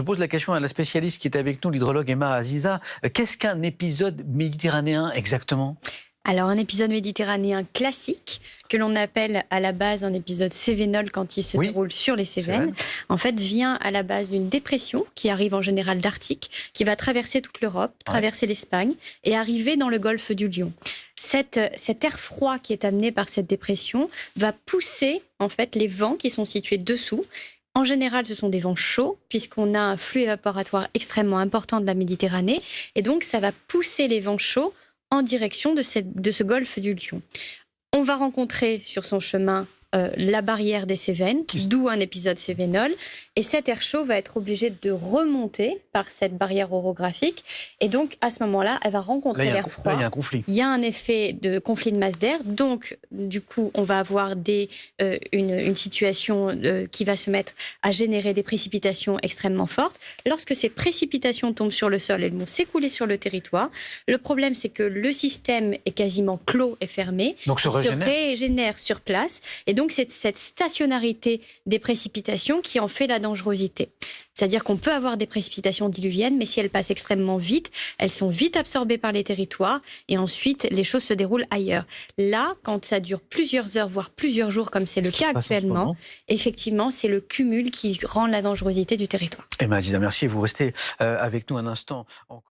Je pose la question à la spécialiste qui est avec nous, l'hydrologue Emma Aziza. Qu'est-ce qu'un épisode méditerranéen exactement? Alors, un épisode méditerranéen classique, que l'on appelle à la base un épisode cévénol quand il se déroule sur les Cévennes, en fait, vient à la base d'une dépression qui arrive en général d'Arctique, qui va traverser toute l'Europe, traverser l'Espagne et arriver dans le golfe du Lion. Cet air froid qui est amené par cette dépression va pousser en fait les vents qui sont situés dessous. En général, ce sont des vents chauds, puisqu'on a un flux évaporatoire extrêmement important de la Méditerranée. Et donc, ça va pousser les vents chauds en direction de ce golfe du Lion. On va rencontrer sur son chemin la barrière des Cévennes, d'où un épisode cévénol. Et cet air chaud va être obligé de remonter par cette barrière orographique. Et donc, à ce moment-là, elle va rencontrer l'air froid. Là, il y a un conflit. Il y a un effet de conflit de masse d'air. Donc, du coup, on va avoir une situation qui va se mettre à générer des précipitations extrêmement fortes. Lorsque ces précipitations tombent sur le sol, elles vont s'écouler sur le territoire. Le problème, c'est que le système est quasiment clos et fermé. Donc, se régénère sur place. Et donc, c'est cette stationnarité des précipitations qui en fait la dangerosité. C'est-à-dire qu'on peut avoir des précipitations diluviennes, mais si elles passent extrêmement vite, elles sont vite absorbées par les territoires et ensuite les choses se déroulent ailleurs. Là, quand ça dure plusieurs heures, voire plusieurs jours, comme c'est le cas actuellement, effectivement, c'est le cumul qui rend la dangerosité du territoire. Emma Aziza, merci. Vous restez avec nous un instant.